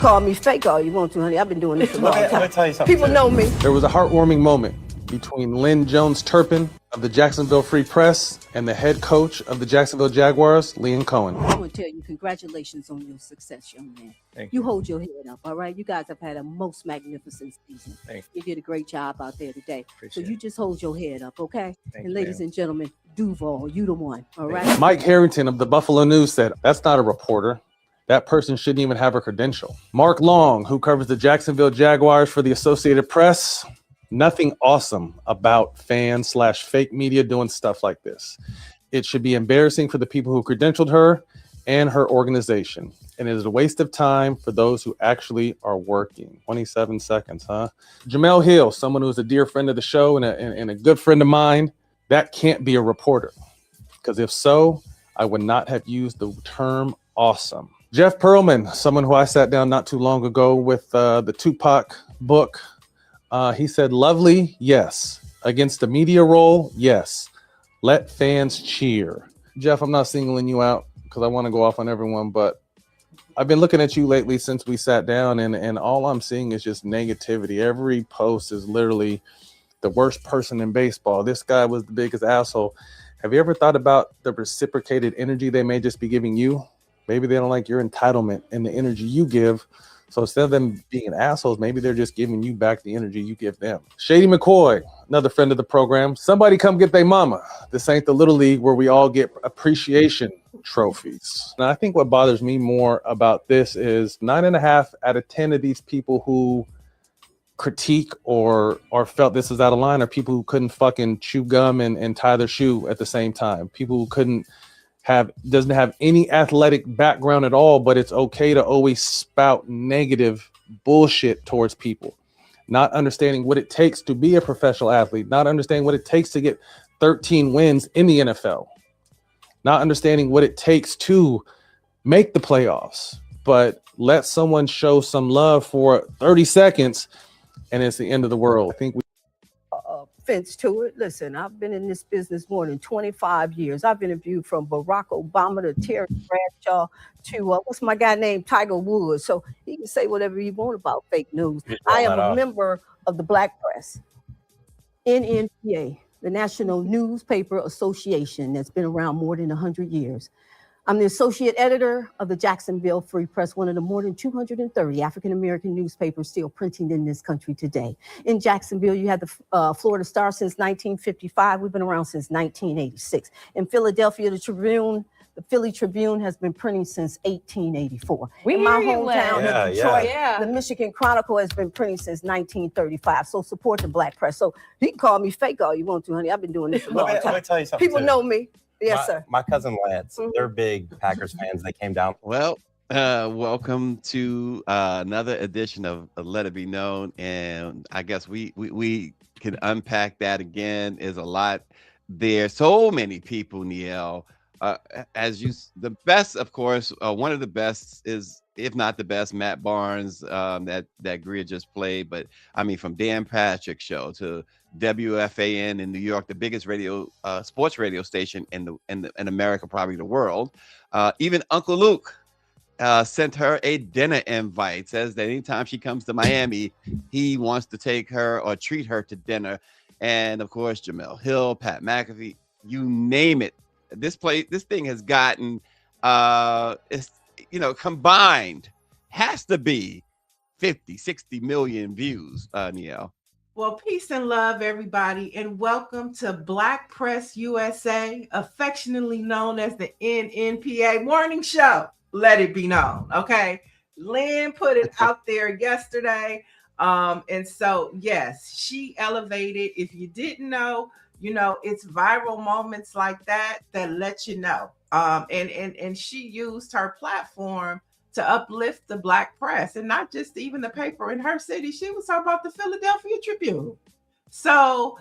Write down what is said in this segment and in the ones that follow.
Call me fake all you want to, honey. I've been doing this a long time. Let me tell you something. People know me. There was a heartwarming moment between Lynn Jones-Turpin of the Jacksonville Free Press and the head coach of the Jacksonville Jaguars, Leon Cohen. I want to tell you, congratulations on your success, young man. Thank you. Hold your head up, all right? You guys have had a most magnificent season. Thank you. did a great job out there today. Appreciate so you just hold your head up, okay? Thank and you, ladies ma'am. and gentlemen, Duval, you the one, all right? Mike Harrington of the Buffalo News said, that's not a reporter. That person shouldn't even have a credential. Mark Long, who covers the Jacksonville Jaguars for the Associated Press, nothing awesome about fan/fake media doing stuff like this. It should be embarrassing for the people who credentialed her and her organization. And it is a waste of time for those who actually are working. 27 seconds, huh? Jamel Hill, someone who's a dear friend of the show and a good friend of mine, that can't be a reporter. Because if so, I would not have used the term awesome. Jeff Pearlman, someone who I sat down not too long ago with the Tupac book, he said, lovely, yes. Against the media role, yes. Let fans cheer. Jeff, I'm not singling you out because I want to go off on everyone, but I've been looking at you lately since we sat down, and all I'm seeing is just negativity. Every post is literally the worst person in baseball. This guy was the biggest asshole. Have you ever thought about the reciprocated energy they may just be giving you? Maybe they don't like your entitlement and the energy you give. So instead of them being assholes, maybe they're just giving you back the energy you give them. Shady McCoy, another friend of the program. Somebody come get their mama. This ain't the little league where we all get appreciation trophies. And I think what bothers me more about this is 9.5 out of 10 of these people who critique or felt this is out of line are people who couldn't fucking chew gum and tie their shoe at the same time. People who doesn't have any athletic background at all, but it's okay to always spout negative bullshit towards people. Not understanding what it takes to be a professional athlete, not understanding what it takes to get 13 wins in the NFL, not understanding what it takes to make the playoffs, but let someone show some love for 30 seconds and it's the end of the world. I think offense to it. Listen, I've been in this business more than 25 years. I've interviewed from Barack Obama to Terry Bradshaw to what's my guy named Tiger Woods. So he can say whatever he wants about fake news. I am a member of the Black Press, NNPA, the National Newspaper Association that's been around more than 100 years. I'm the associate editor of the Jacksonville Free Press, one of the more than 230 African-American newspapers still printing in this country today. In Jacksonville, you had the Florida Star since 1955. We've been around since 1986. In Philadelphia, the Philly Tribune has been printing since 1884. In my hometown in Detroit, the Michigan Chronicle has been printing since 1935. So support the Black Press. So you can call me fake all you want to, honey. I've been doing this a long time. Let me tell you something. People know me. Yes, sir. My cousin Lance, they're big Packers fans. They came down. Well, welcome to another edition of Let It Be Known. And I guess we can unpack that again. Is a lot there. So many people, Niele. The best, of course, one of the best is, if not the best, Matt Barnes, that Greer just played. But I mean, from Dan Patrick's show to WFAN in New York, the biggest sports radio station in America, probably the world. Even Uncle Luke sent her a dinner invite. Says that anytime she comes to Miami, he wants to take her or treat her to dinner. And of course, Jamel Hill, Pat McAfee, you name it. This thing has gotten combined has to be 50-60 million views, Niele. Well, peace and love, everybody, and welcome to Black Press USA, affectionately known as the NNPA morning show. Let it be known, okay? Lynn put it out there yesterday. And so, yes, she elevated. If you didn't know, it's viral moments like that that let you know. And she used her platform to uplift the Black press, and not just even the paper in her city. She was talking about the Philadelphia Tribune. So,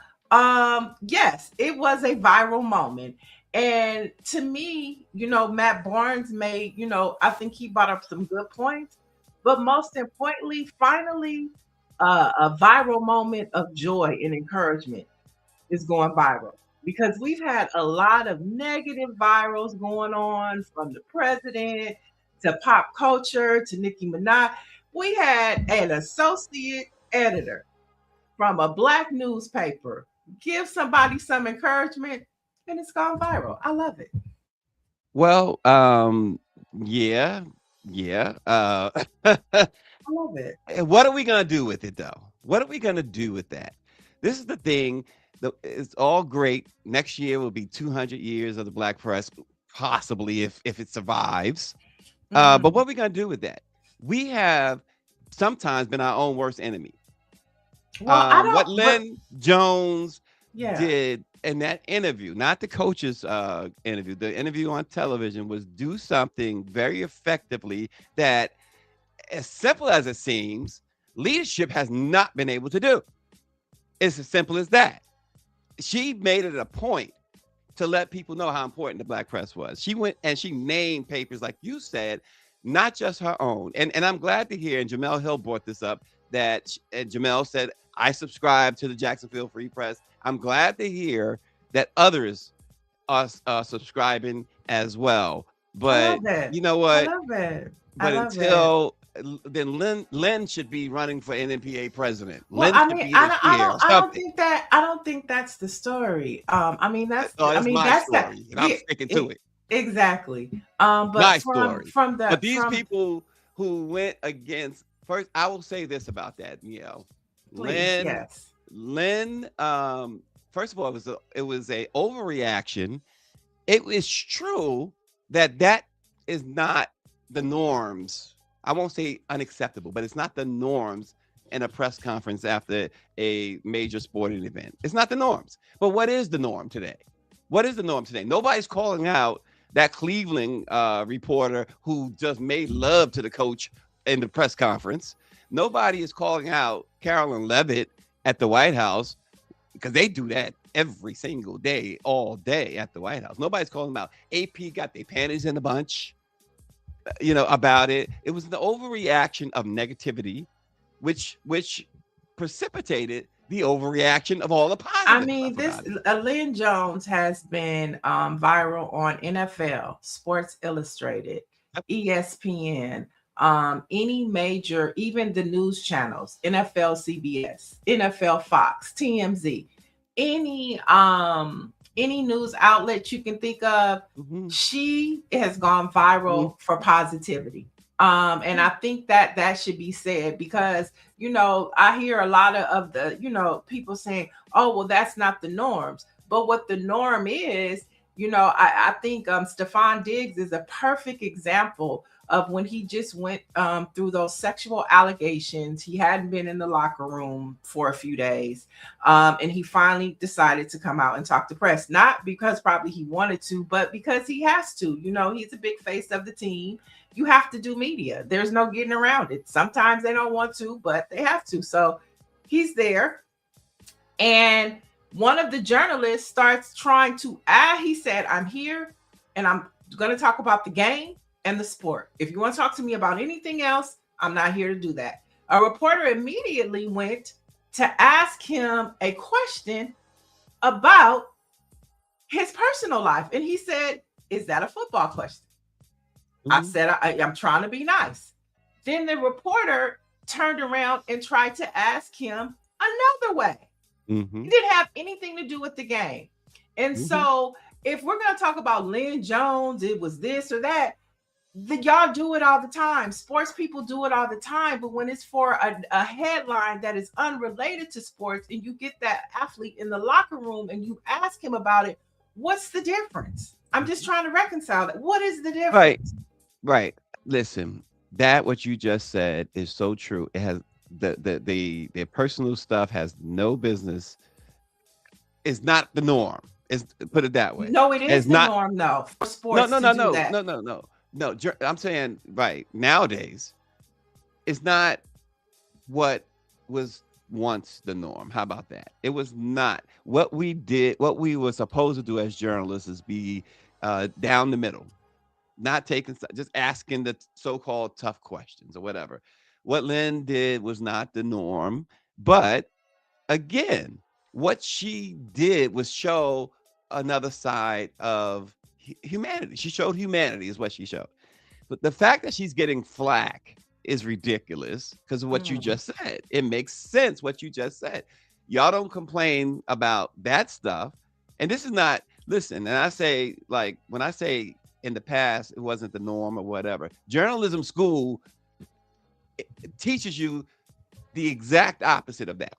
yes, it was a viral moment. And to me, Matt Barnes made, I think he brought up some good points, but most importantly, finally, a viral moment of joy and encouragement is going viral, because we've had a lot of negative virals going on, from the president to pop culture to Nicki Minaj. We had an associate editor from a Black newspaper give somebody some encouragement, and it's gone viral. I love it. Well, yeah. I love it. What are we gonna do with it, though? What are we gonna do with that? This is the thing. It's all great. Next year will be 200 years of the Black press, possibly, if it survives. But what are we gonna do with that? We have sometimes been our own worst enemy. Well, What Lynn Jones yeah. did in that interview, not the coach's interview, the interview on television, was do something very effectively that, as simple as it seems, leadership has not been able to do. It's as simple as that. She made it a point to let people know how important the Black press was. She went and she named papers, like you said, not just her own. And I'm glad to hear, and Jamel Hill brought this up, that Jamel said, I subscribe to the Jacksonville Free Press. I'm glad to hear that others are subscribing as well. But you know what? I love it. But until then, Lynn should be running for NNPA president. Well, Lynn should be I don't think that's the story. I mean, that's my story, and I'm sticking to it. Exactly. But my story. But these people who went against, first, I will say this about that, Lynn. Yes. Lynn. First of all, it was a overreaction. It is true that is not the norms. I won't say unacceptable, but it's not the norms in a press conference after a major sporting event. It's not the norms. But what is the norm today? What is the norm today? Nobody's calling out that Cleveland reporter who just made love to the coach in the press conference. Nobody is calling out Carolyn Levitt at the White House, because they do that every single day, all day at the White House. Nobody's calling them out. AP got their panties in a bunch, about it. It was the overreaction of negativity, which precipitated the overreaction of all the positive. I mean, Lynn Jones has been viral on NFL, Sports Illustrated, ESPN, any major, even the news channels, NFL CBS, NFL Fox, TMZ, any news outlet you can think of. She has gone viral for positivity. And I think that should be said, because, I hear a lot of the, people saying, oh, well, that's not the norms. But what the norm is, I think Stephon Diggs is a perfect example of when he just went through those sexual allegations. He hadn't been in the locker room for a few days. And he finally decided to come out and talk to press, not because probably he wanted to, but because he has to. He's a big face of the team. You have to do media. There's no getting around it. Sometimes they don't want to, but they have to. So he's there. And one of the journalists starts trying to he said, I'm here and I'm going to talk about the game and the sport. If you want to talk to me about anything else, I'm not here to do that. A reporter immediately went to ask him a question about his personal life. And he said, is that a football question? I said, I'm trying to be nice. Then the reporter turned around and tried to ask him another way. It didn't have anything to do with the game. And so if we're going to talk about Lynn Jones, it was this or that, y'all do it all the time. Sports people do it all the time. But when it's for a headline that is unrelated to sports, and you get that athlete in the locker room and you ask him about it, what's the difference? I'm just trying to reconcile that. What is the difference? Right. Listen, what you just said is so true. their personal stuff has no business. It's not the norm. It's, put it that way. No, it is it's the not, norm, though, for sports to do that. No. I'm saying right nowadays, it's not what was once the norm. How about that? It was not what we did. What we were supposed to do as journalists is be down the middle, not taking, just asking the so-called tough questions or whatever. What Lynn did was not the norm, but again, what she did was show another side of humanity. She showed humanity is what she showed. But the fact that she's getting flack is ridiculous because of what you just said. It makes sense what you just said. Y'all don't complain about that stuff. And this is not, listen, and I say, like, when I say in the past, it wasn't the norm or whatever, journalism school it teaches you the exact opposite of that.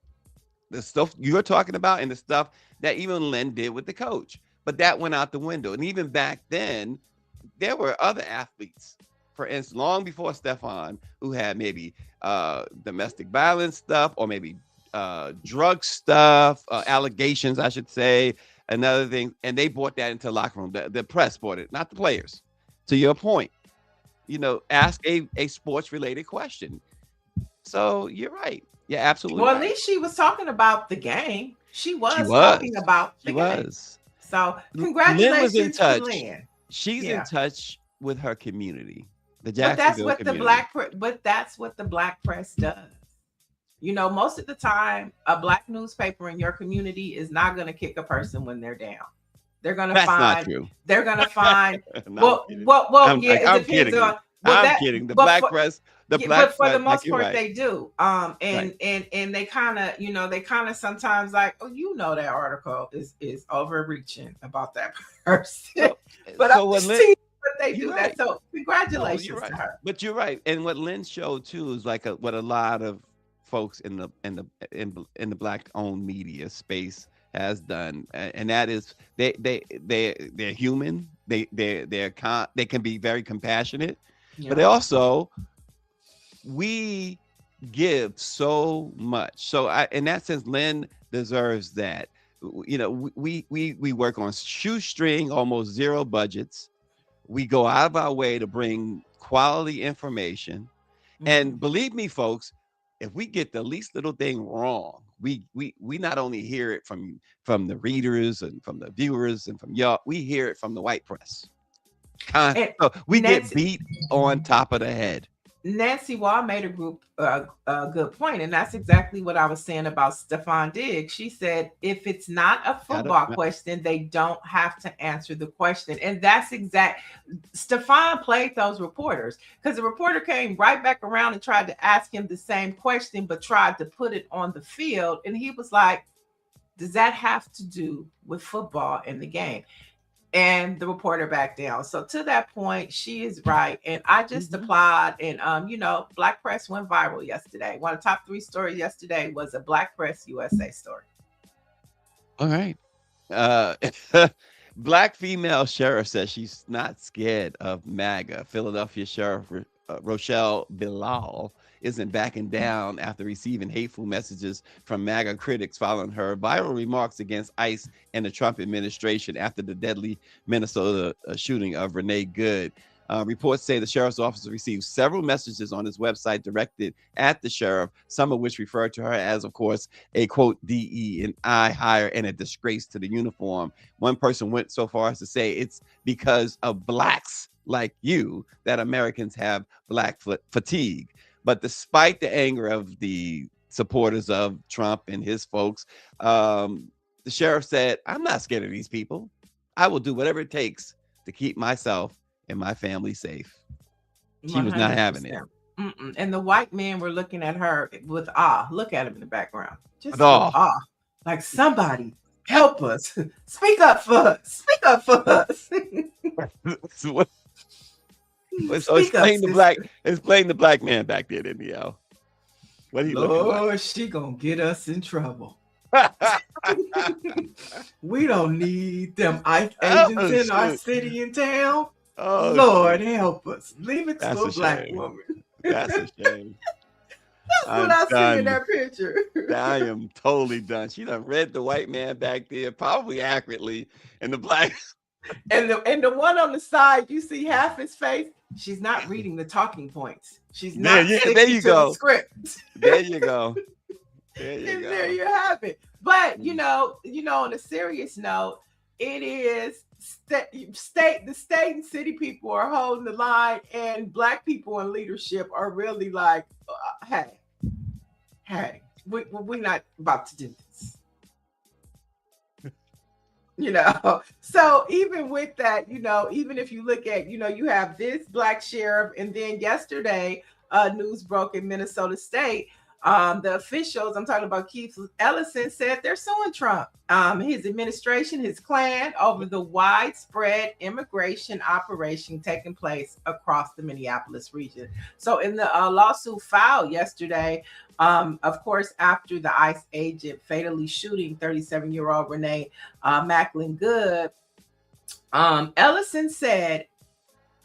The stuff you're talking about and the stuff that even Lynn did with the coach, but that went out the window. And even back then, there were other athletes, for instance, long before Stefan, who had maybe domestic violence stuff or maybe drug stuff, allegations, I should say, another thing. And they brought that into the locker room. The press brought it, not the players. To your point, ask a sports related question. So you're right. Yeah, absolutely. Well, right. at least she was talking about the game. She was talking about the game. So congratulations Lynn was in touch. to Lynn. She's in touch with her community. The But that's what community. that's what the Black Press does. Most of the time, a Black newspaper in your community is not going to kick a person when they're down. They're going to find. Not true. They're going to find. No, I'm kidding. I'm kidding. The Black Press. But for the most part, they do. And they kind of sometimes like, that article is overreaching about that person. But they do that. So congratulations to her. But you're right. And what Lynn showed too is like what a lot of folks in the Black owned media space has done, and that is they're human. They can be very compassionate, but they also we give so much. So in that sense, Lynn deserves that. We work on shoestring, almost zero budgets. We go out of our way to bring quality information. And believe me, folks, if we get the least little thing wrong, we not only hear it from the readers and from the viewers and from y'all, we hear it from the white press. So we get beat on top of the head. Nancy Wall made a good point, and that's exactly what I was saying about Stefan Diggs. She said, if it's not a football question, they don't have to answer the question. And that's Stefan played those reporters because the reporter came right back around and tried to ask him the same question, but tried to put it on the field. And he was like, does that have to do with football in the game? And the reporter backed down. So to that point, she is right. And I just applaud. And, Black Press went viral yesterday. One of the top 3 stories yesterday was a BlackPressUSA story. All right. Black female sheriff says she's not scared of MAGA. Philadelphia Sheriff Rochelle Bilal isn't backing down after receiving hateful messages from MAGA critics following her viral remarks against ICE and the Trump administration after the deadly Minnesota shooting of Renee Good. Reports say the sheriff's office received several messages on his website directed at the sheriff, some of which refer to her as, of course, a quote DE&I hire and a disgrace to the uniform. One person went so far as to say it's because of blacks like you that Americans have black fatigue. But despite the anger of the supporters of Trump and his folks, the sheriff said, I'm not scared of these people. I will do whatever it takes to keep myself and my family safe. She 100%. Was not having it. And the white men were looking at her with awe. Look at him in the background. Just awe. Like, somebody help us. Speak up for us. Speak up for us. So explain the black man back there, didn't he? What he Lord, like? She gonna get us in trouble. We don't need them ICE agents in our city and town. Oh, Lord, help us. Leave it to a black woman. That's a shame. That's what I see in that picture. I am totally done. She done read the white man back there, probably accurately, and the black. And the one on the side, you see half his face. She's not reading the talking points. She's not sticking there you to go. the script. There you go. There you go. There you have it. But on a serious note, it is the state and city people are holding the line, and Black people in leadership are really like, hey, we're not about to do this. So even with that, even if you look at, you have this Black sheriff, and then yesterday, news broke in Minnesota State. The officials, I'm talking about Keith Ellison, said they're suing Trump, his administration, his clan, over the widespread immigration operation taking place across the Minneapolis region. So in the lawsuit filed yesterday, of course, after the ICE agent fatally shooting 37-year-old Renee Macklin Good, Ellison said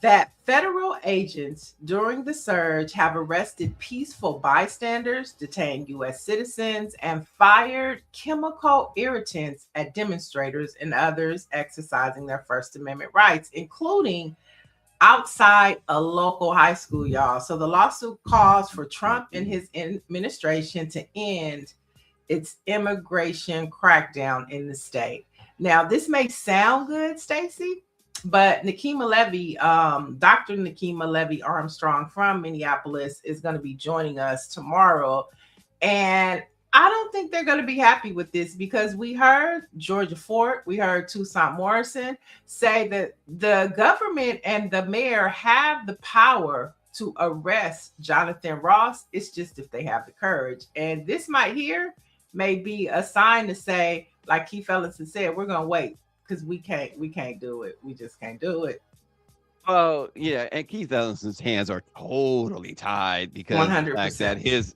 that federal agents during the surge have arrested peaceful bystanders, detained U.S. citizens, and fired chemical irritants at demonstrators and others exercising their First Amendment rights, including outside a local high school, y'all. So the lawsuit calls for Trump and his administration to end its immigration crackdown in the state. Now, this may sound good, Stacy, but Nikema Levy, Dr. Nikema Levy Armstrong from Minneapolis is going to be joining us tomorrow. And I don't think they're going to be happy with this, because we heard Georgia Fort, we heard Toussaint Morrison say that the government and the mayor have the power to arrest Jonathan Ross. It's just if they have the courage. And this may be a sign to say, like Keith Ellison said, we're going to wait. Because we can't do it. We just can't do it. Oh yeah, and Keith Ellison's hands are totally tied because 100%. The fact that he's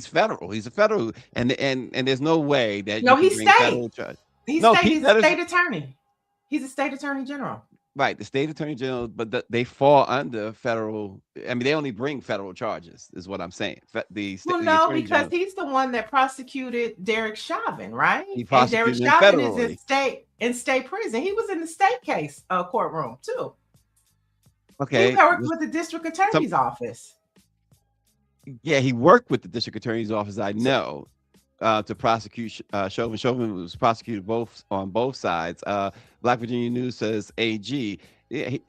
federal. He's a federal, and there's no way that he's state. He's a state attorney. He's a state attorney general. Right, the state attorney general, but they fall under federal. I mean, they only bring federal charges, is what I'm saying. Because he's the one that prosecuted Derek Chauvin, right? And Derek Chauvin is in state prison. He was in the state case courtroom too. Okay, he worked with the district attorney's office. Yeah, he worked with the district attorney's office. I know. To prosecute Chauvin. Chauvin was prosecuted on both sides. Black Virginia News says AG.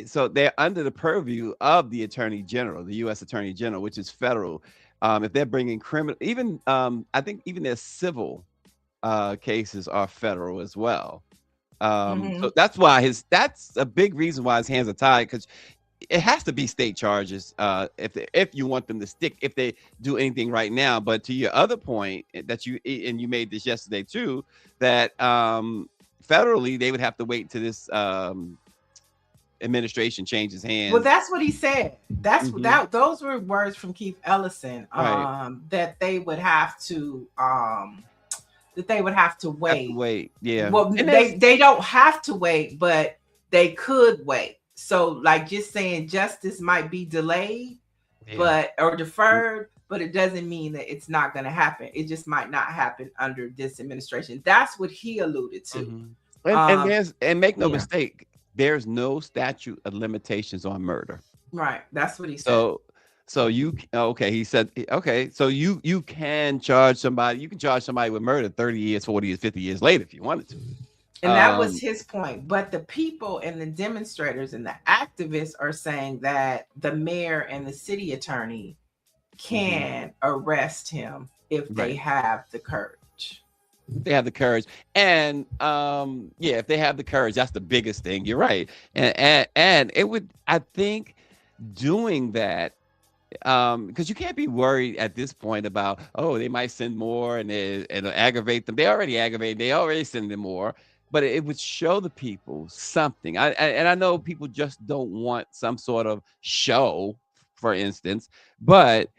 So they're under the purview of the Attorney General, the U.S. Attorney General, which is federal. If they're bringing criminal, even I think even their civil cases are federal as well. So that's why that's a big reason why his hands are tied, because it has to be state charges if you want them to stick, if they do anything right now. But to your other point that you made this yesterday too, that federally they would have to wait till this administration changes hands. Well, that's what he said. Those were words from Keith Ellison, that they would have to wait. Yeah. Well, they don't have to wait, but they could wait. So, like, just saying justice might be delayed, or deferred, but it doesn't mean that it's not going to happen. It just might not happen under this administration. That's what he alluded to. And make no mistake, there's no statute of limitations on murder. Right. That's what he said. So he said, okay, so you can charge somebody. You can charge somebody with murder 30 years, 40 years, 50 years later if you wanted to. And that was his point. But the people and the demonstrators and the activists are saying that the mayor and the city attorney can arrest him if they have the courage. They have the courage. And if they have the courage, that's the biggest thing. You're right. And it would, I think, doing that, because you can't be worried at this point about, they might send more and it'll aggravate them. They already aggravated. They already send them more. But it would show the people something. I know people just don't want some sort of show, for instance, but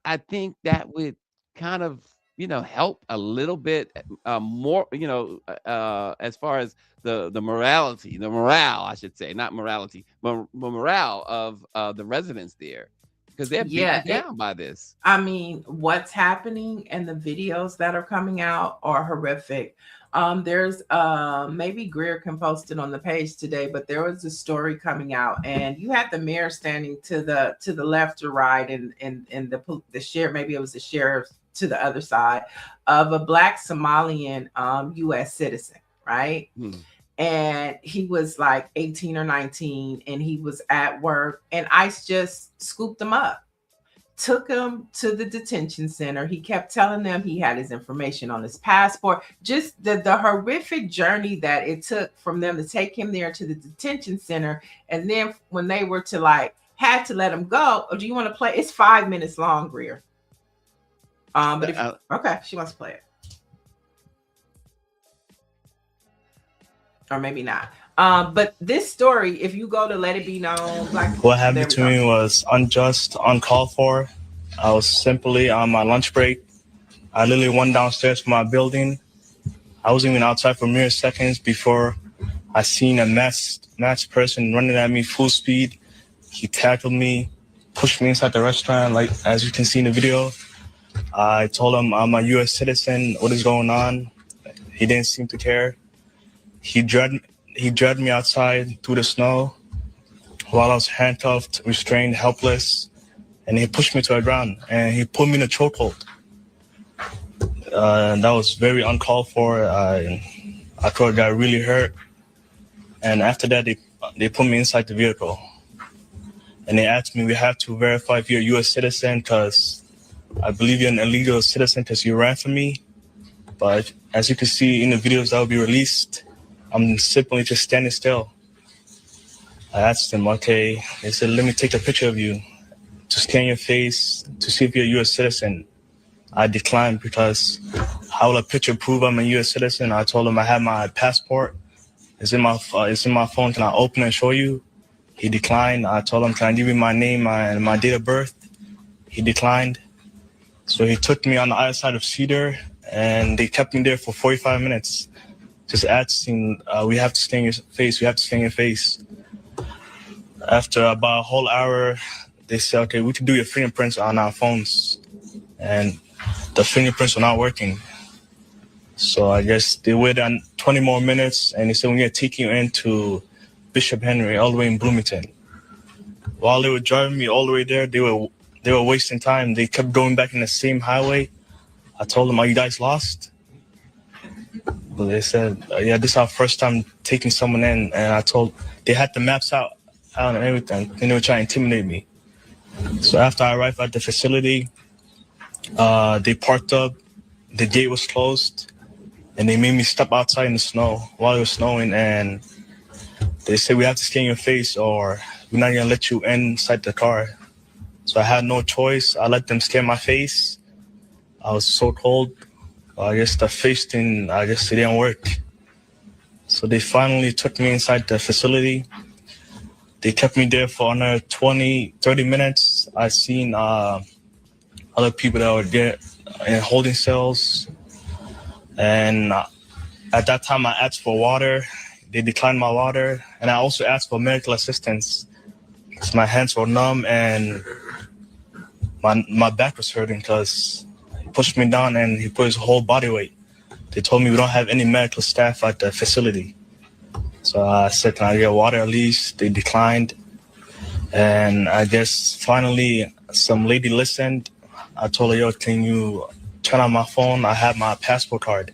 I think that would kind of, help a little bit more, as far as the morale, I should say, not morality, but morale of the residents there. because they're beaten down by this. I mean, what's happening and the videos that are coming out are horrific. There's maybe Greer can post it on the page today, but there was a story coming out, and you had the mayor standing to the left or right, and the sheriff, maybe it was the sheriff to the other side, of a Black Somalian U.S. citizen, right? And he was like 18 or 19, and he was at work, and ICE just scooped him up, took him to the detention center. He kept telling them he had his information on his passport. Just the horrific journey that it took from them to take him there to the detention center. And then when they were to had to let him go, or do you want to play? It's 5 minutes long, Greer. But if okay, she wants to play it. Or maybe not. But this story, if you go to Let It Be Known, what happened to me was unjust, uncalled for. I was simply on my lunch break. I literally went downstairs from my building. I wasn't even outside for mere seconds before I seen a masked person running at me full speed. He tackled me, pushed me inside the restaurant, like as you can see in the video. I told him I'm a U.S. citizen. What is going on? He didn't seem to care. He dragged me outside through the snow while I was handcuffed, restrained, helpless, and he pushed me to the ground and he put me in a chokehold. That was very uncalled for. I could have got really hurt. And after that, they put me inside the vehicle. And they asked me, we have to verify if you're a U.S. citizen because I believe you're an illegal citizen because you ran from me. But as you can see in the videos that will be released, I'm simply just standing still. I asked them, okay, they said, let me take a picture of you to scan your face to see if you're a U.S. citizen. I declined because how will a picture prove I'm a U.S. citizen? I told him I have my passport. It's in my phone. Can I open and show you? He declined. I told him, can I give you my name and my date of birth? He declined. So he took me on the other side of Cedar, and they kept me there for 45 minutes. Just asking, we have to scan your face, we have to scan your face. After about a whole hour, they said, okay, we can do your fingerprints on our phones. And the fingerprints were not working. So I guess they waited on 20 more minutes, and they said, we're going to take you into Bishop Henry, all the way in Bloomington. While they were driving me all the way there, they were wasting time. They kept going back in the same highway. I told them, are you guys lost? But they said, yeah, this is our first time taking someone in. And they had the maps out and everything. And they were trying to intimidate me. So after I arrived at the facility, they parked up. The gate was closed. And they made me step outside in the snow while it was snowing. And they said, we have to scan your face or we're not going to let you inside the car. So I had no choice. I let them scan my face. I was so cold. I guess the face thing, it didn't work. So they finally took me inside the facility. They kept me there for another 20, 30 minutes. I seen other people that were there in holding cells. And at that time, I asked for water. They declined my water. And I also asked for medical assistance because my hands were numb and my back was hurting because he pushed me down and he put his whole body weight. They told me we don't have any medical staff at the facility. So I said, can I get water at least? They declined. And I guess finally some lady listened. I told her, yo, can you turn on my phone? I have my passport card.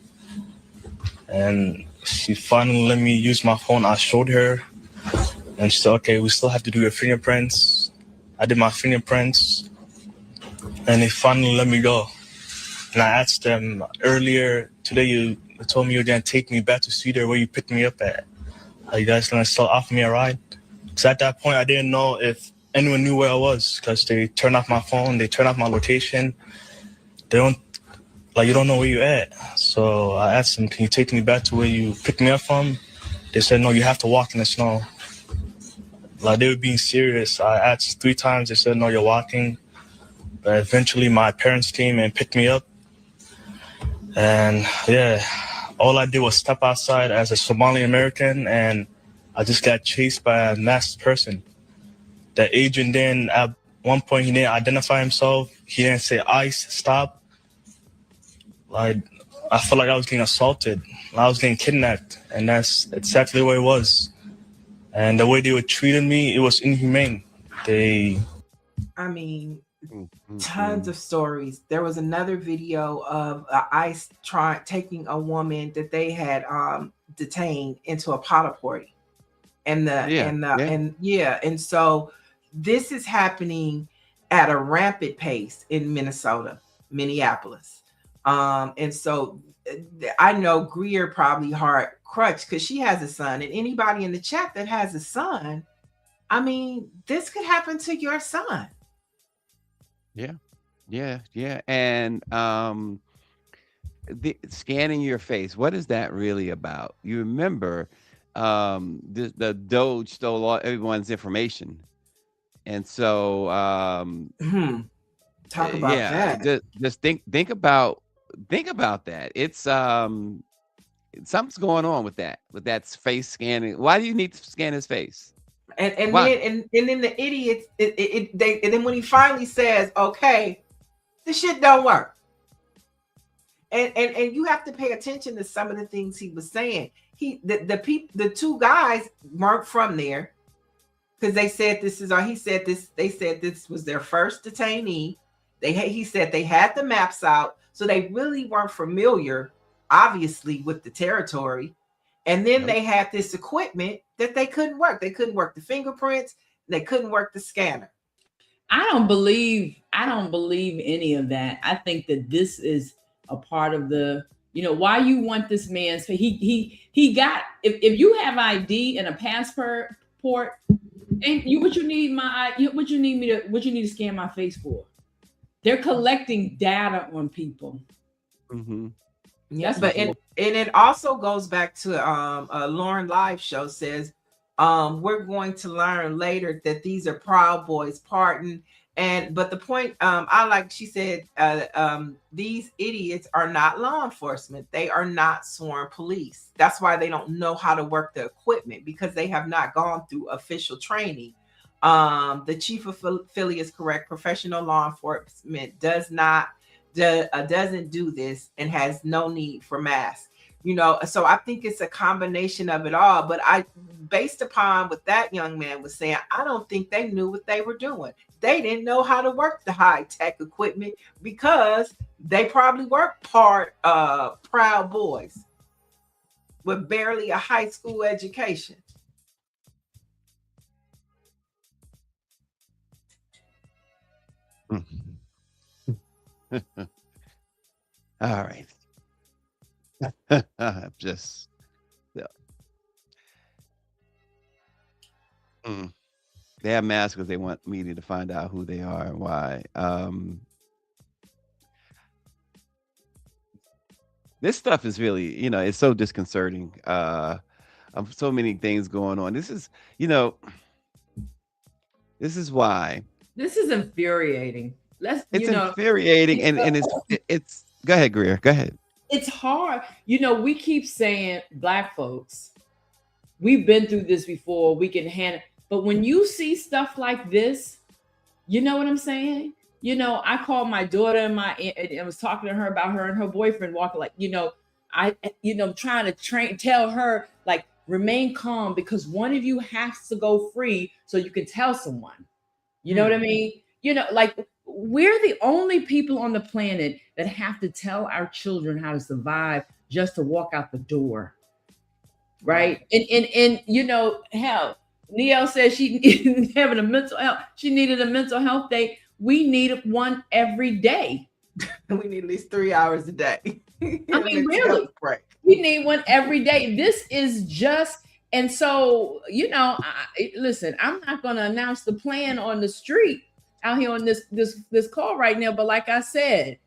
And she finally let me use my phone. I showed her. And she said, okay, we still have to do your fingerprints. I did my fingerprints. And they finally let me go. And I asked them earlier today, you told me you were going to take me back to Cedar where you picked me up at. Are you guys going to still offer me a ride? Because at that point, I didn't know if anyone knew where I was because they turned off my phone. They turned off my location. You don't know where you're at. So I asked them, can you take me back to where you picked me up from? They said, no, you have to walk in the snow. They were being serious. I asked 3 times. They said, no, you're walking. But eventually my parents came and picked me up. And yeah, all I did was step outside as a Somali American and I just got chased by a masked person. The agent then one point he didn't identify himself. He didn't say ice, stop. Like, I felt like I was getting assaulted. I was getting kidnapped, and that's exactly what it was. And the way they were treating me, it was inhumane. I mean, tons of stories. There was another video of ICE taking a woman that they had detained into a porta potty, and so this is happening at a rampant pace in Minneapolis, and so I know Greer probably hard crutch because she has a son, and anybody in the chat that has a son, I mean, this could happen to your son. Yeah. And the scanning your face, what is that really about? You remember the Doge stole all everyone's information. And so talk about that. Just think about that. It's something's going on with that face scanning. Why do you need to scan his face? And then the idiots, and then when he finally says, okay, this shit don't work. And you have to pay attention to some of the things he was saying. The two guys weren't from there because they said they said this was their first detainee. He said they had the maps out, so they really weren't familiar, obviously, with the territory. And then they had this equipment that they couldn't work. They couldn't work the fingerprints. They couldn't work the scanner. I don't believe any of that. I think that this is a part of the, why you want this man. So he got, if you have ID and a passport, and what you need to scan my face for? They're collecting data on people. Mm-hmm. Yes, but and it also goes back to Lauren Live show says we're going to learn later that these are Proud Boys pardon. But the point she said these idiots are not law enforcement. They are not sworn police. That's why they don't know how to work the equipment, because they have not gone through official training. The chief of Philly is correct. Professional law enforcement doesn't do this and has no need for masks. So I think it's a combination of it all. But based upon what that young man was saying, I don't think they knew what they were doing. They didn't know how to work the high-tech equipment because they probably weren't Proud Boys with barely a high school education. All right. Just they have masks because they want media to find out who they are and why. This stuff is really, it's so disconcerting. So many things going on. This is why. This is infuriating. It's infuriating, and it's. Go ahead, Greer. Go ahead. It's hard. We keep saying Black folks, we've been through this before. We can handle. But when you see stuff like this, you know what I'm saying? I called my daughter and was talking to her about her and her boyfriend walking trying to tell her, like, remain calm because one of you has to go free so you can tell someone. You know what I mean? We're the only people on the planet that have to tell our children how to survive just to walk out the door. Right. And hell, Niele said she having a mental health. She needed a mental health day. We need one every day. We need at least 3 hours a day. I mean, really, we need one every day. This is just, and so, listen, I'm not going to announce the plan on the street out here on this call right now. But like I said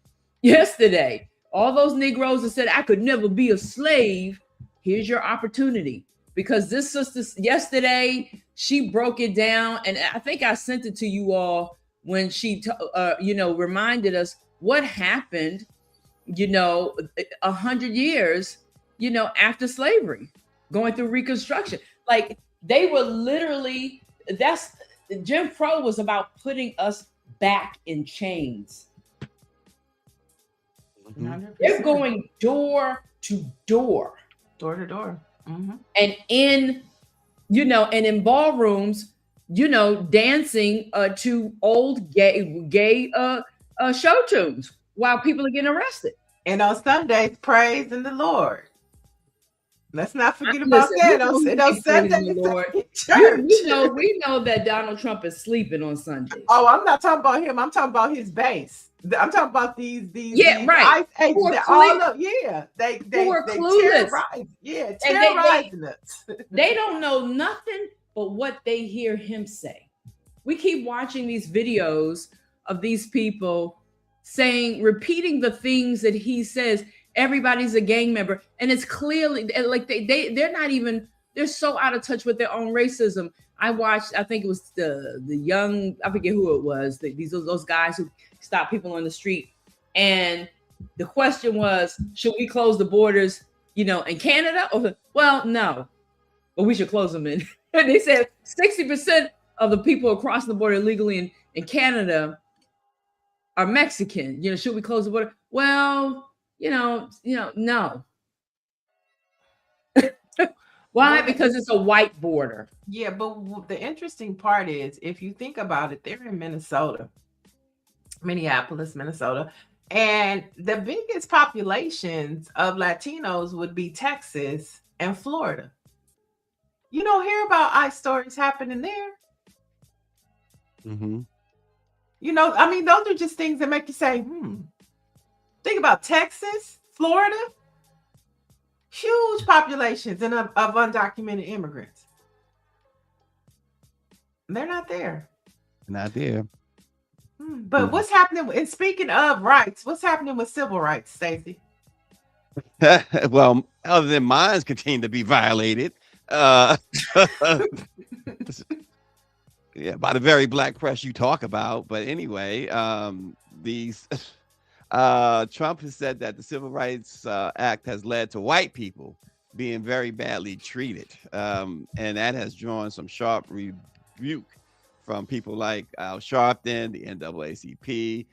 yesterday, all those Negroes that said I could never be a slave, here's your opportunity. Because this sister yesterday, she broke it down, and I think I sent it to you all when she, reminded us what happened, 100 years, after slavery, going through Reconstruction. Like they were literally, Jim Crow was about putting us back in chains. They're going door to door. Door to door. And in, and in ballrooms, dancing to old gay show tunes while people are getting arrested. And on Sundays, praising the Lord. Let's not forget about that. On Sundays, Lord. We know that Donald Trump is sleeping on Sundays. Oh, I'm not talking about him. I'm talking about his base. I'm talking about these right. ICE agents. They were clueless. Terrorizing us. They don't know nothing but what they hear him say. We keep watching these videos of these people repeating the things that he says. Everybody's a gang member, and it's clearly like they're not even, they're so out of touch with their own racism. I watched, I think it was the young, I forget who it was, those guys who stop people on the street, and the question was, should we close the borders, in Canada? Well, no, but we should close them in. And they said 60% of the people across the border illegally in Canada are Mexican. Should we close the border? Well, no. Why? Because it's a white border. Yeah, but the interesting part is, if you think about it, they're in Minneapolis, Minnesota, and the biggest populations of Latinos would be Texas and Florida. You don't hear about ICE stories happening there. Those are just things that make you say, Think about Texas, Florida, huge populations of undocumented immigrants. They're not there. Not there. But what's happening? And speaking of rights, what's happening with civil rights, Stacy? Well, other than mine continue to be violated. Yeah, by the very black press you talk about. But anyway, Trump has said that the Civil Rights Act has led to white people being very badly treated. And that has drawn some sharp rebuke from people like Al Sharpton, the NAACP.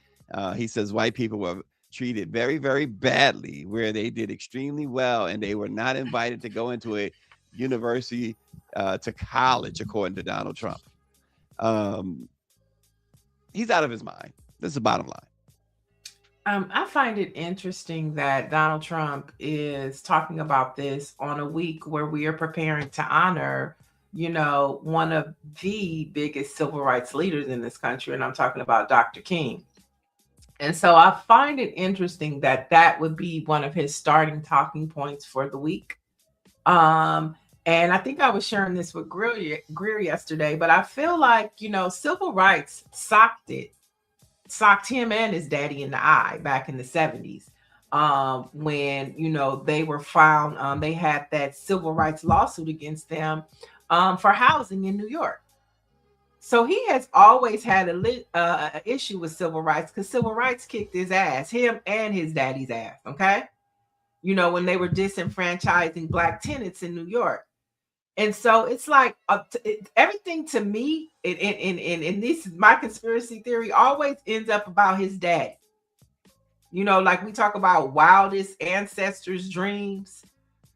He says white people were treated very, very badly, where they did extremely well, and they were not invited to go into a university to college, according to Donald Trump. He's out of his mind. This is the bottom line. I find it interesting that Donald Trump is talking about this on a week where we are preparing to honor, one of the biggest civil rights leaders in this country. And I'm talking about Dr. King. And so I find it interesting that would be one of his starting talking points for the week. And I think I was sharing this with Greer yesterday, but I feel like, civil rights socked him and his daddy in the eye back in the 70s. When, they were found, they had that civil rights lawsuit against them for housing in New York. So he has always had an issue with civil rights, because civil rights kicked his ass, him and his daddy's ass, okay? When they were disenfranchising Black tenants in New York. And so it's like everything to me, and this is my conspiracy theory, always ends up about his dad. Like we talk about wildest ancestors' dreams.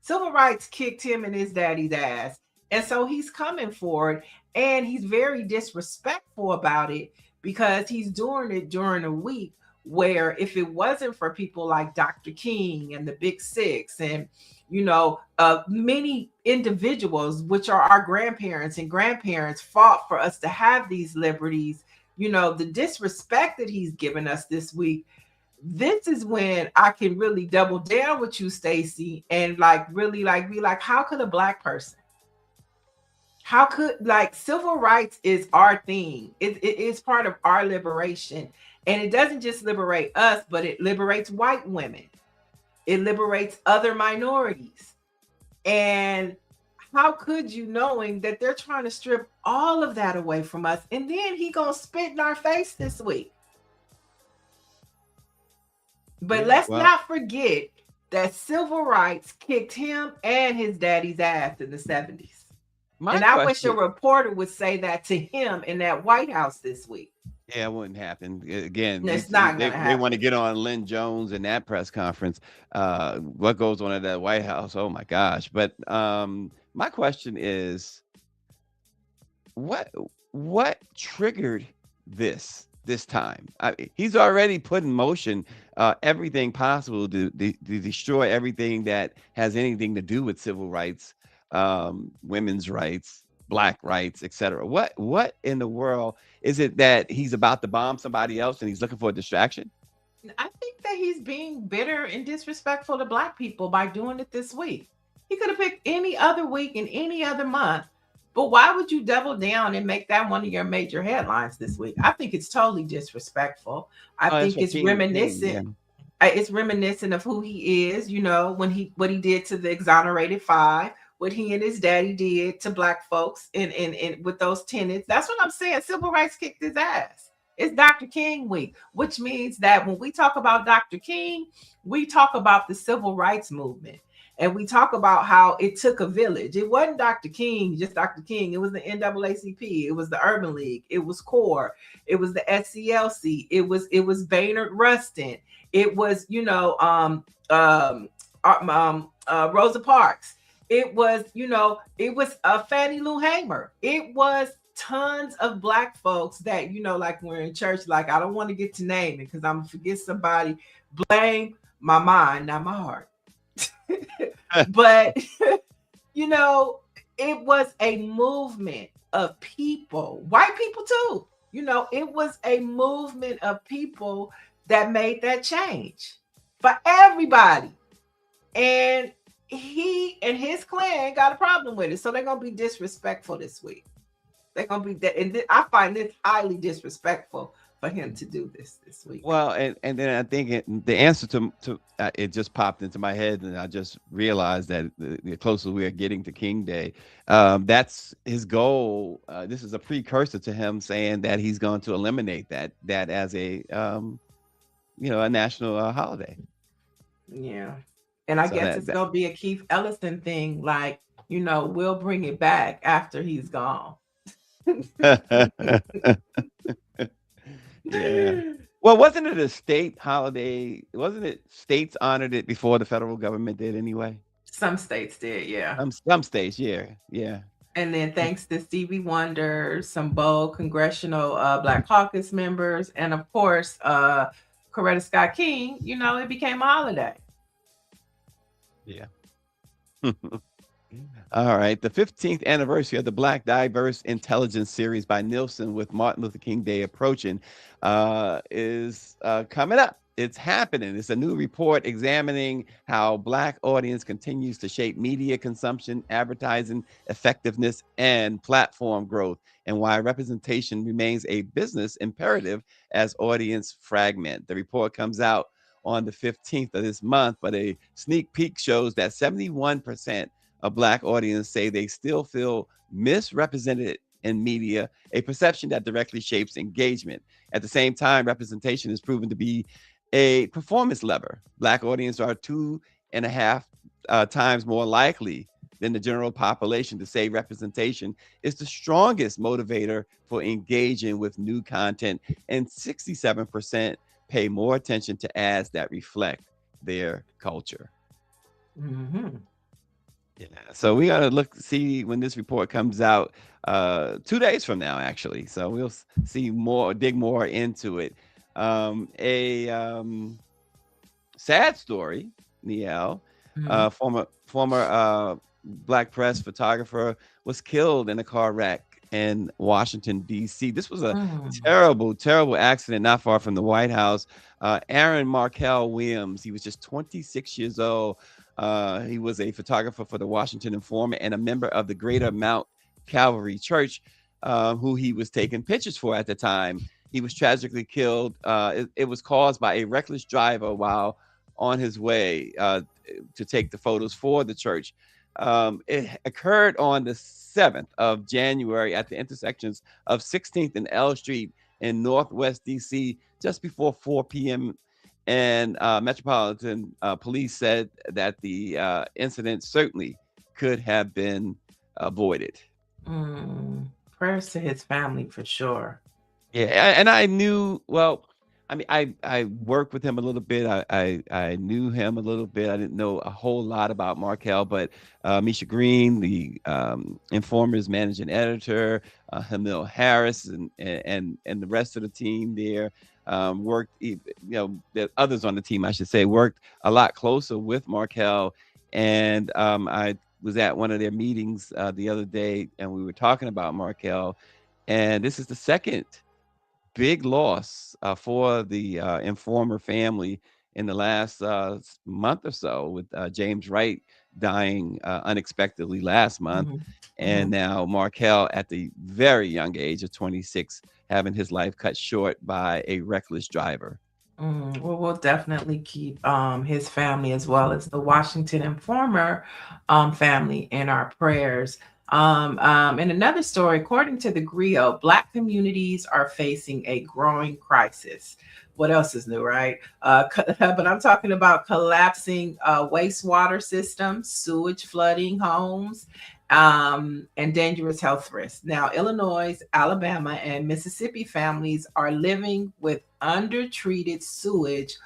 Civil rights kicked him and his daddy's ass. And so he's coming forward, and he's very disrespectful about it, because he's doing it during a week where, if it wasn't for people like Dr. King and the Big Six and many individuals, which are our grandparents and grandparents, fought for us to have these liberties, the disrespect that he's given us this week. This is when I can really double down with you, Stacy, and really be like, how could a Black person, how could, civil rights is our thing. It is part of our liberation. And it doesn't just liberate us, but it liberates white women. It liberates other minorities. And how could you, knowing that they're trying to strip all of that away from us, and then he gonna spit in our face this week? But let's not forget that civil rights kicked him and his daddy's ass in the 70s. And I wish a reporter would say that to him in that White House this week. Yeah, it wouldn't happen. Again, It's not gonna they happen. want to get on Lynn Jones in that press conference. What goes on at that White House? Oh my gosh. But my question is, what triggered this time? He's already put in motion everything possible to destroy everything that has anything to do with civil rights, women's rights, Black rights, etc. What in the world is it that he's about to bomb somebody else and he's looking for a distraction? I think that he's being bitter and disrespectful to Black people by doing it this week. He could have picked any other week in any other month, but why would you double down and make that one of your major headlines this week? I think it's totally disrespectful. I think it's reminiscent. It's reminiscent of who he is, you know, what he did to the Exonerated Five, what he and his daddy did to Black folks and with those tenants. That's what I'm saying. Civil rights kicked his ass. It's Dr. King week, which means that when we talk about Dr. King, we talk about the civil rights movement. And we talk about how it took a village. It wasn't Dr. King, just Dr. King. It was the NAACP. It was the Urban League. It was CORE. It was the SCLC. It was Baynard Rustin. It was, you know, Rosa Parks. It was, you know, it was Fannie Lou Hamer. It was tons of Black folks that, you know, like we're in church, like, I don't want to get to naming because I'm going to forget somebody. Blame my mind, not my heart. But, you know, it was a movement of people, white people too. You know, it was a movement of people that made that change for everybody. And he and his clan got a problem with it. So they're going to be disrespectful this week. They're going to be that. And I find this highly disrespectful for him to do this week. Well, and then I think the answer to it just popped into my head, and I just realized that the closer we are getting to King Day, that's his goal. This is a precursor to him saying that he's going to eliminate that as a you know, a national holiday. Yeah. And I guess it's going to be a Keith Ellison thing, like, you know, we'll bring it back after he's gone. Yeah. Well, wasn't it a state holiday? Wasn't it states honored it before the federal government did anyway? Some states did, yeah. Some states, yeah. And then thanks to Stevie Wonder, some bold congressional Black Caucus members, and of course, Coretta Scott King, you know, it became a holiday. Yeah. All right. The 15th anniversary of the Black Diverse Intelligence series by Nielsen with Martin Luther King Day approaching is coming up. It's happening. It's a new report examining how Black audience continues to shape media consumption, advertising effectiveness, and platform growth, and why representation remains a business imperative as audience fragment. The report comes out on the 15th of this month, but a sneak peek shows that 71% of Black audience say they still feel misrepresented in media, a perception that directly shapes engagement. At the same time, representation is proven to be a performance lever. Black audience are 2.5 times more likely than the general population to say representation is the strongest motivator for engaging with new content, and 67% pay more attention to ads that reflect their culture. Mm-hmm. Yeah, so we gotta see when this report comes out 2 days from now, actually. So we'll see more, dig more into it. Sad story, Niele. Former Black press photographer was killed in a car wreck in Washington, D.C. This was a terrible accident not far from the White House. Aaron Markel Williams, he was just 26 years old. He was a photographer for the Washington Informer and a member of the Greater Mount Calvary Church, who he was taking pictures for at the time. He was tragically killed. It was caused by a reckless driver while on his way to take the photos for the church. It occurred on the 7th of January at the intersections of 16th and L Street in Northwest DC, just before 4 p.m. And Metropolitan Police said that the incident certainly could have been avoided. Prayers to his family for sure. Yeah, and I knew, well, I mean, I worked with him a little bit. I knew him a little bit. I didn't know a whole lot about Markel, but Misha Green, the Informer's managing editor, Hamil Harris, and the rest of the team there worked. The others on the team, I should say, worked a lot closer with Markel. And I was at one of their meetings the other day, and we were talking about Markel. And this is the second big loss for the Informer family in the last month or so, with James Wright dying unexpectedly last month. And now Markel, at the very young age of 26, having his life cut short by a reckless driver. Well, we'll definitely keep his family, as well as the Washington Informer family, in our prayers. In another story, according to the Griot, Black communities are facing a growing crisis. What else is new, right? But I'm talking about collapsing wastewater systems, sewage flooding homes, and dangerous health risks. Now, Illinois, Alabama, and Mississippi families are living with undertreated sewage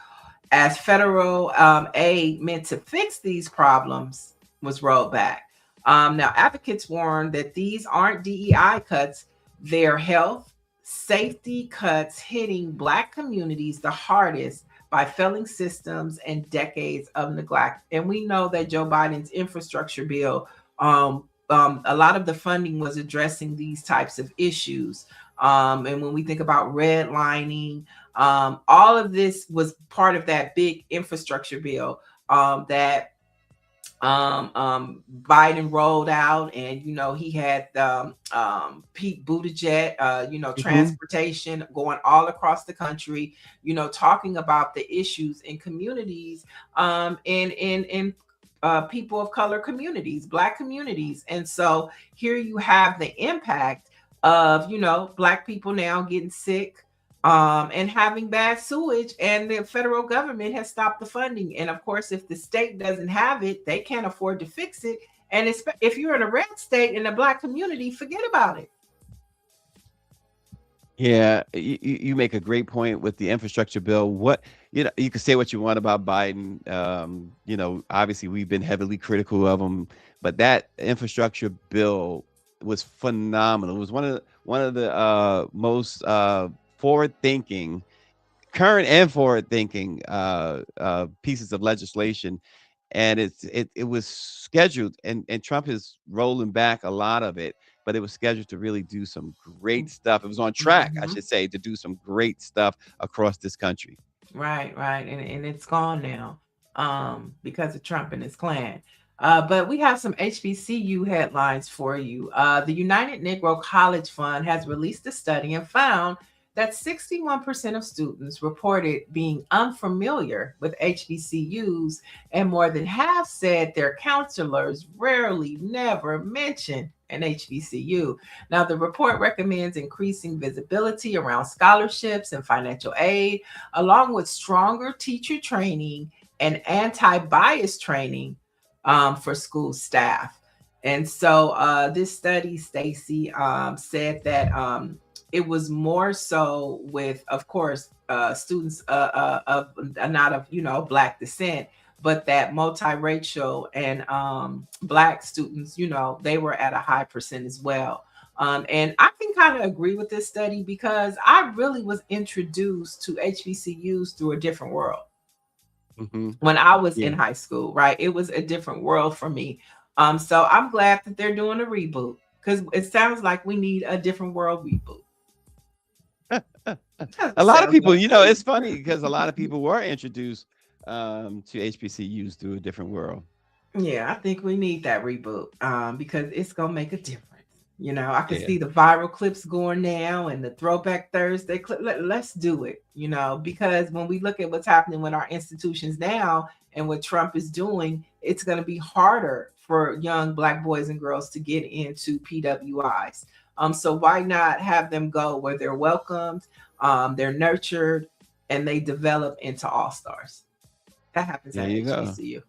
as federal aid meant to fix these problems was rolled back. Now, advocates warn that these aren't DEI cuts, they're health safety cuts hitting Black communities the hardest by failing systems and decades of neglect. And we know that Joe Biden's infrastructure bill, a lot of the funding was addressing these types of issues. And when we think about redlining, all of this was part of that big infrastructure bill that Biden rolled out. And he had Pete Buttigieg, transportation going all across the country, talking about the issues in communities, in people of color communities, Black communities. And so here you have the impact of Black people now getting sick and having bad sewage, and the federal government has stopped the funding. And of course, if the state doesn't have it, they can't afford to fix it. And if you're in a red state in a Black community, forget about it. Yeah, you make a great point with the infrastructure bill. What you can say what you want about Biden. Obviously we've been heavily critical of him, but that infrastructure bill was phenomenal. It was one of the most forward-thinking, current and forward-thinking pieces of legislation. And it was scheduled, and Trump is rolling back a lot of it, but it was scheduled to really do some great stuff. It was on track, I should say, to do some great stuff across this country. Right. And it's gone now because of Trump and his clan. But we have some HBCU headlines for you. The United Negro College Fund has released a study and found that 61% of students reported being unfamiliar with HBCUs, and more than half said their counselors rarely, never mention an HBCU. Now, the report recommends increasing visibility around scholarships and financial aid, along with stronger teacher training and anti-bias training for school staff. And so this study, Stacy, said that it was more so with, of course, students of not of Black descent, but that multiracial and Black students, they were at a high percent as well. And I can kind of agree with this study, because I really was introduced to HBCUs through a different world. When I was in high school, right? It was a different world for me. So I'm glad that they're doing a reboot, because it sounds like we need a different world reboot. A lot of people, it's funny because a lot of people were introduced to HBCUs through a different world. Yeah, I think we need that reboot because it's gonna make a difference. I can see the viral clips going now and the Throwback Thursday clip. Let's do it, because when we look at what's happening with our institutions now and what Trump is doing, it's going to be harder for young Black boys and girls to get into PWIs. So why not have them go where they're welcomed, they're nurtured, and they develop into all-stars? That happens at HBCU.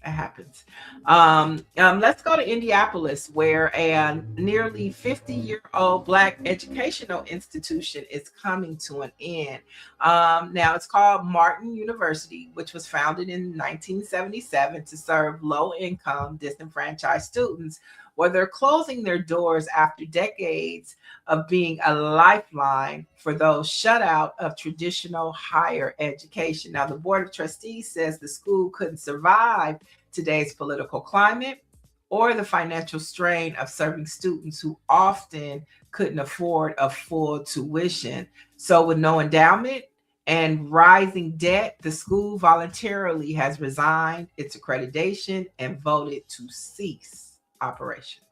It happens. Let's go to Indianapolis, where a nearly 50-year-old Black educational institution is coming to an end. Now, it's called Martin University, which was founded in 1977 to serve low-income, disenfranchised students, where they're closing their doors after decades of being a lifeline for those shut out of traditional higher education. Now, the Board of Trustees says the school couldn't survive today's political climate or the financial strain of serving students who often couldn't afford a full tuition. So, with no endowment and rising debt, the school voluntarily has resigned its accreditation and voted to cease operations.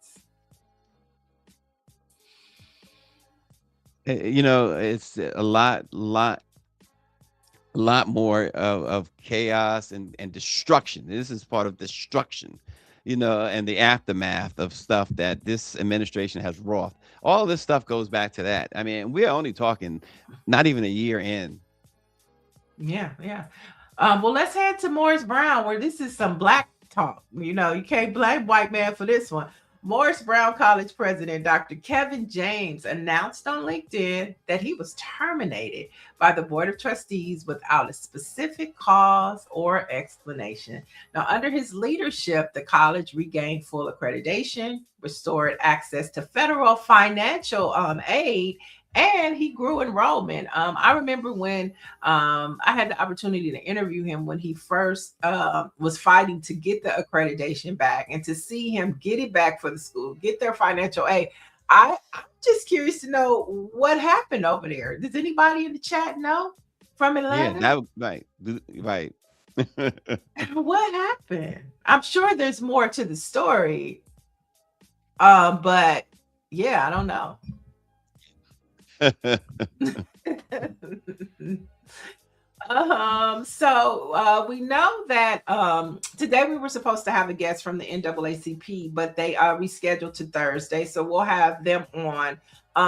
You know, it's a lot more of chaos and destruction. This is part of destruction, you know, and the aftermath of stuff that this administration has wrought. All this stuff goes back to that. I mean, we're only talking not even a year in. Yeah. Well, let's head to Morris Brown, where this is some Black talk. You know, you can't blame white man for this one. Morris Brown College president Dr. Kevin James announced on LinkedIn that he was terminated by the Board of Trustees without a specific cause or explanation. Now, under his leadership, the college regained full accreditation, restored access to federal financial aid, and he grew enrollment. I remember when I had the opportunity to interview him when he first was fighting to get the accreditation back, and to see him get it back for the school, get their financial aid. I'm just curious to know what happened over there. Does anybody in the chat know from Atlanta? Yeah, right. What happened? I'm sure there's more to the story. But yeah, I don't know. So we know that today we were supposed to have a guest from the NAACP, but they rescheduled to Thursday. So we'll have them on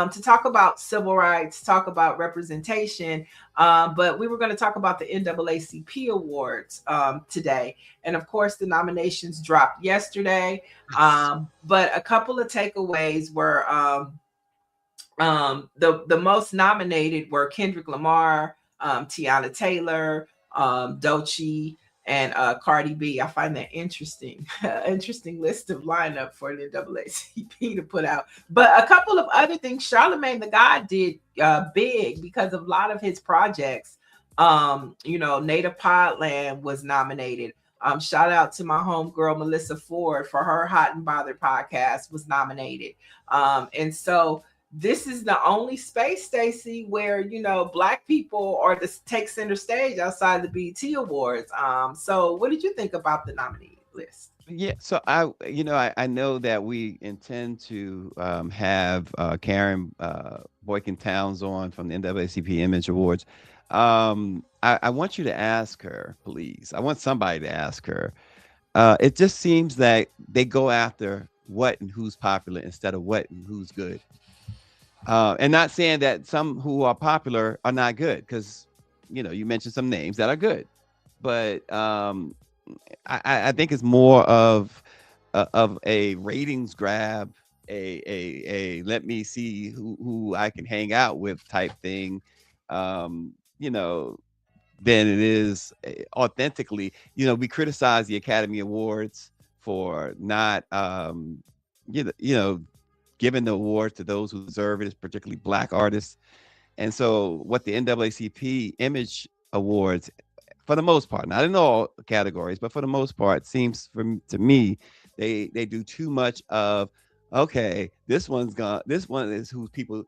to talk about civil rights, talk about representation. But we were going to talk about the NAACP awards today. And of course, the nominations dropped yesterday. But a couple of takeaways were the most nominated were Kendrick Lamar, Tiana Taylor, Doechii, and Cardi B. I find that interesting. Interesting list of lineup for the NAACP to put out. But a couple of other things, Charlemagne the God did big because of a lot of his projects. You know, Native Podland was nominated. Shout out to my homegirl Melissa Ford for her Hot and Bothered podcast was nominated. And so this is the only space, Stacy, where, you know, Black people are the take center stage outside the BET Awards. So what did you think about the nominee list? Yeah, so I know that we intend to have Karen Boykin Towns on from the NAACP Image Awards. I want you to ask her, please. I want somebody to ask her. It just seems that they go after what and who's popular instead of what and who's good. And not saying that some who are popular are not good, because, you know, you mentioned some names that are good, but I think it's more of a ratings grab, a let me see who I can hang out with type thing, you know, than it is authentically. You know, we criticize the Academy Awards for not, you know, giving the award to those who deserve it, particularly Black artists. And so what the NAACP Image Awards, for the most part, not in all categories, but for the most part, seems to me, they do too much of, okay, this one is who people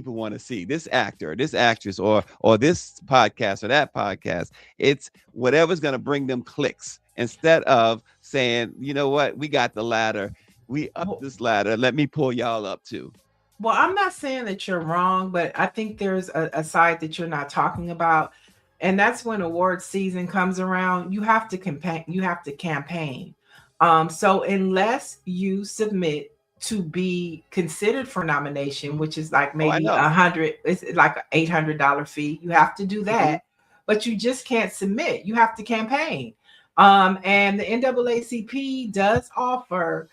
want to see, this actor, this actress, or this podcast or that podcast. It's whatever's going to bring them clicks, instead of saying, you know what, we got the ladder. We up this ladder. Let me pull y'all up too. Well, I'm not saying that you're wrong, but I think there's a side that you're not talking about. And that's when award season comes around. You have to campaign. So unless you submit to be considered for nomination, which is like maybe it's like an $800 fee. You have to do that, but you just can't submit. You have to campaign. And the NAACP does offer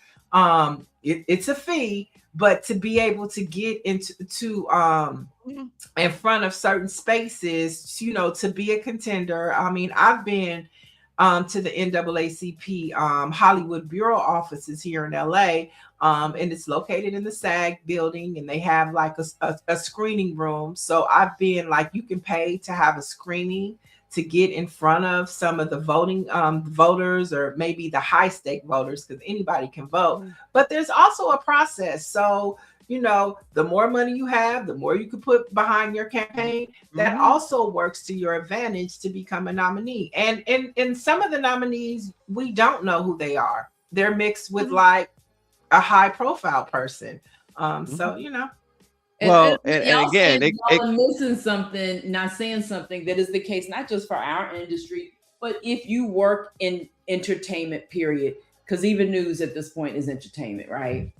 it's a fee, but to be able to get into in front of certain spaces, you know, to be a contender. I mean, I've been to the NAACP Hollywood Bureau offices here in LA. And it's located in the SAG building, and they have like a screening room. So I've been like, you can pay to have a screening to get in front of some of the voting voters, or maybe the high stake voters, because anybody can vote. But there's also a process. So, you know, the more money you have, the more you can put behind your campaign. That also works to your advantage to become a nominee. And in some of the nominees, we don't know who they are. They're mixed with like a high profile person. So, you know. Well, and and again, y'all are missing something, not saying something that is the case, not just for our industry, but if you work in entertainment, period, because even news at this point is entertainment, right?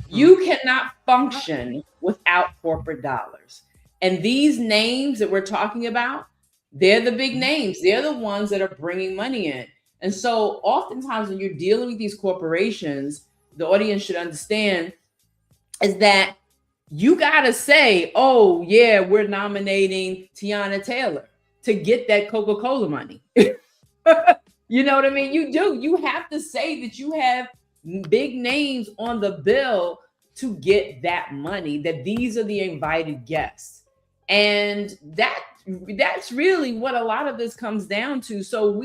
You cannot function without corporate dollars. And these names that we're talking about, they're the big names. They're the ones that are bringing money in. And so oftentimes when you're dealing with these corporations, the audience should understand is that you got to say, oh, yeah, we're nominating Tiana Taylor to get that Coca-Cola money. You know what I mean? You do. You have to say that you have big names on the bill to get that money, that these are the invited guests. And that's really what a lot of this comes down to. So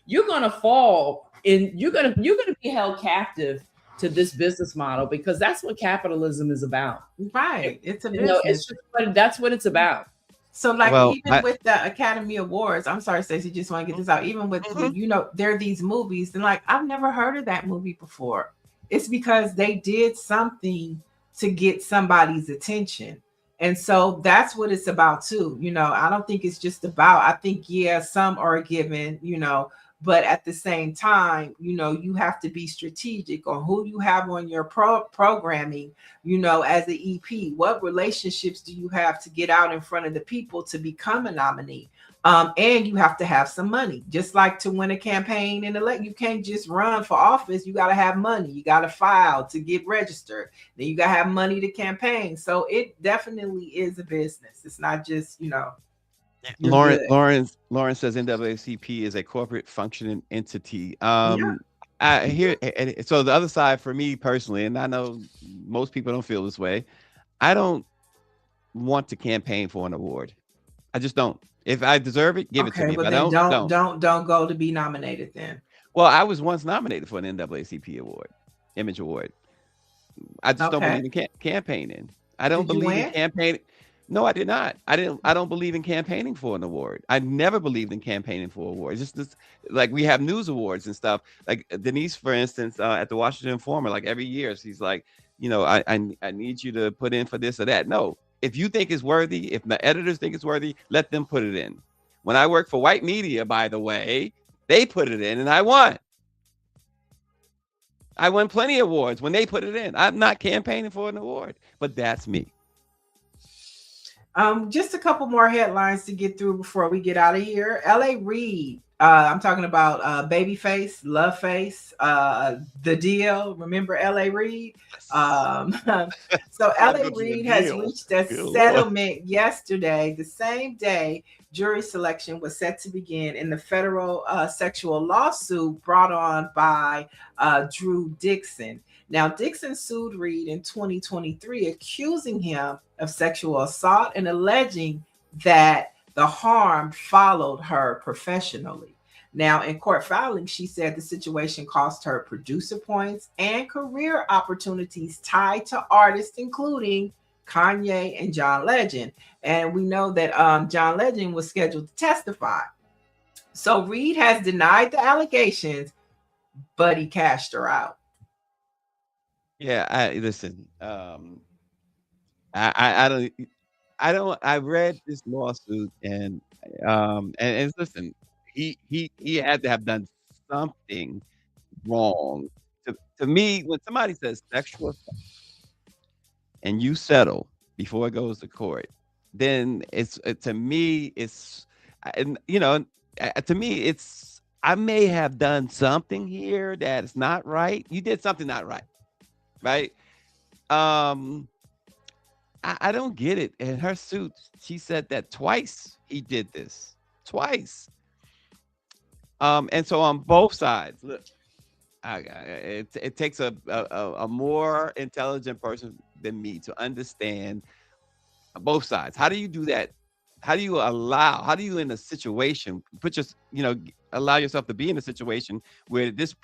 you're going to fall in, you're going to be held captive to this business model, because that's what capitalism is about. Right. It's a business. You know, it's just, that's what it's about. So like, even with the Academy Awards, I'm sorry, Stacy, just want to get this out. Even with, you know, there are these movies, and like, I've never heard of that movie before. It's because they did something to get somebody's attention. And so that's what it's about too. You know, I don't think it's just about, I think, yeah, some are given, you know, but at the same time, you know, you have to be strategic on who you have on your programming, you know, as an EP. What relationships do you have to get out in front of the people to become a nominee? And you have to have some money, just like to win a campaign and elect. You can't just run for office. You got to have money. You got to file to get registered. Then you got to have money to campaign. So it definitely is a business. It's not just, you know. Lauren says NAACP is a corporate functioning entity. I hear, and so the other side for me personally, and I know most people don't feel this way, I don't want to campaign for an award. I just don't. If I deserve it, give it to me. But if then I don't go to be nominated then. Well, I was once nominated for an NAACP award, Image Award. I just don't believe in campaigning. I don't believe in campaigning. No, I did not. I don't believe in campaigning for an award. I never believed in campaigning for awards. Just this, like, we have news awards and stuff. Like Denise, for instance, at the Washington Informer, like every year, she's like, you know, I need you to put in for this or that. No, if you think it's worthy, if the editors think it's worthy, let them put it in. When I worked for White Media, by the way, they put it in and I won. I won plenty of awards when they put it in. I'm not campaigning for an award, but that's me. Just a couple more headlines to get through before we get out of here. L.A. Reid, I'm talking about Babyface, Loveface, The Deal. Remember L.A. Reid? So L.A. Reid has reached a settlement yesterday. The same day, jury selection was set to begin in the federal sexual lawsuit brought on by Drew Dixon. Now, Dixon sued Reid in 2023, accusing him of sexual assault and alleging that the harm followed her professionally. Now, in court filing, she said the situation cost her producer points and career opportunities tied to artists, including Kanye and John Legend. And we know that John Legend was scheduled to testify. So Reid has denied the allegations, but he cashed her out. Yeah, listen. I read this lawsuit and listen, he had to have done something wrong. To me, when somebody says sexual assault and you settle before it goes to court, then to me it's I may have done something here that is not right. You did something not right, right? I don't get it. In her suit, she said that twice he did this. Twice. And so on both sides, look, it takes a more intelligent person than me to understand both sides. How do you do that? How do you in a situation allow yourself to be in a situation where this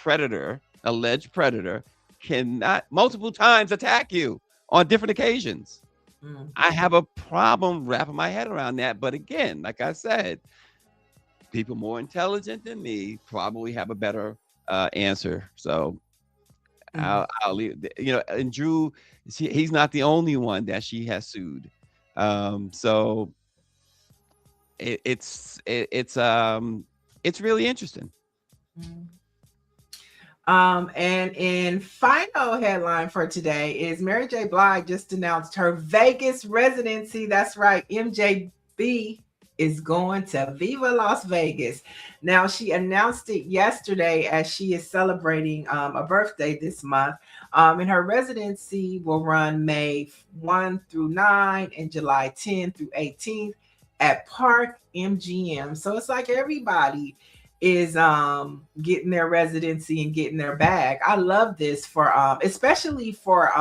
alleged predator, cannot multiple times attack you on different occasions? I have a problem wrapping my head around that. But again, like I said, people more intelligent than me probably have a better answer. So I'll leave. And Drew, he's not the only one that she has sued. So it's really interesting. And in final headline for today is Mary J. Blige just announced her Vegas residency. That's right, MJB is going to Viva Las Vegas. Now, she announced it yesterday as she is celebrating a birthday this month. And her residency will run May 1 through 9 and July 10 through 18th at Park MGM. So it's like everybody is getting their residency and getting their bag. I love this for especially for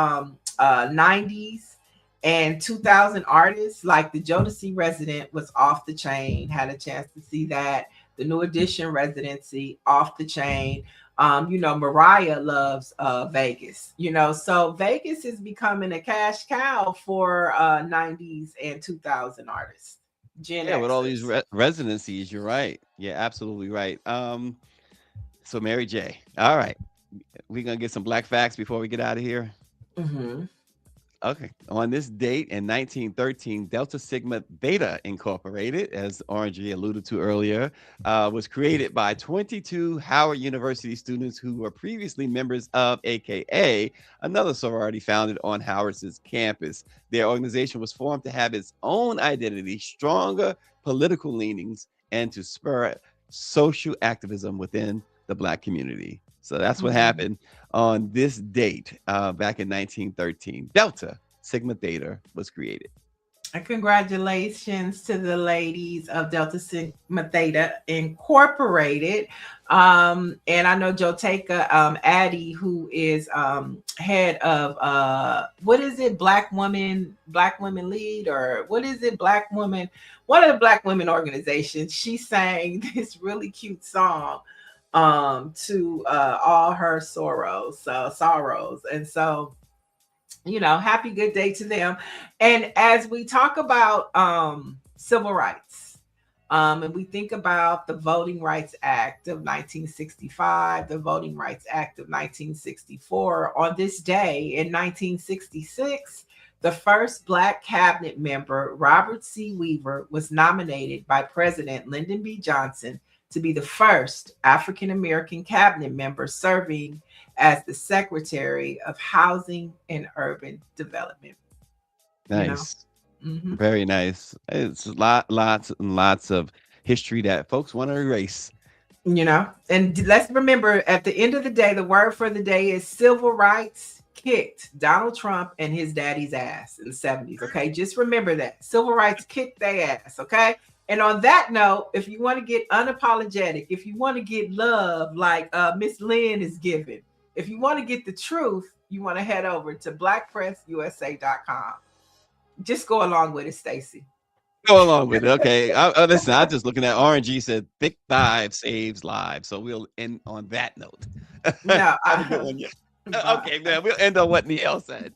90s and 2000 artists. Like the Jodeci resident was off the chain, had a chance to see that. The New Edition residency, off the chain. Mariah loves Vegas, so Vegas is becoming a cash cow for 90s and 2000 artists. With all these residencies, you're right. Yeah, absolutely right. So Mary J. All right, we're gonna get some black facts before we get out of here. Okay. On this date in 1913, Delta Sigma Theta Incorporated, as Orangey alluded to earlier, was created by 22 Howard University students who were previously members of AKA, another sorority founded on Howard's campus. Their organization was formed to have its own identity, stronger political leanings, and to spur social activism within the Black community. So that's what happened on this date back in 1913. Delta Sigma Theta was created. And congratulations to the ladies of Delta Sigma Theta Incorporated. And I know Joteka Addy, who is head of what is it, Black Women Lead, or what is it, Black Woman, one of the Black women organizations. She sang this really cute song to all her sorrows. And so, happy good day to them. And as we talk about civil rights, and we think about the Voting Rights Act of 1965, the Voting Rights Act of 1964, on this day in 1966, the first Black cabinet member, Robert C. Weaver, was nominated by President Lyndon B. Johnson to be the first African-American cabinet member serving as the Secretary of Housing and Urban Development. Nice. Very nice. It's lots and lots of history that folks want to erase. And let's remember, at the end of the day, the word for the day is civil rights kicked Donald Trump and his daddy's ass in the 70s. Okay, just remember that. Civil rights kicked their ass. Okay. And on that note, if you want to get unapologetic, if you want to get love like Miss Lynn is giving, if you want to get the truth, you want to head over to BlackPressUSA.com. Just go along with it, Stacy. Go along with it. Okay. Listen, I'm just looking at Orangey said thick thighs saves lives. So we'll end on that note. No. Okay, man. We'll end on what Niele said.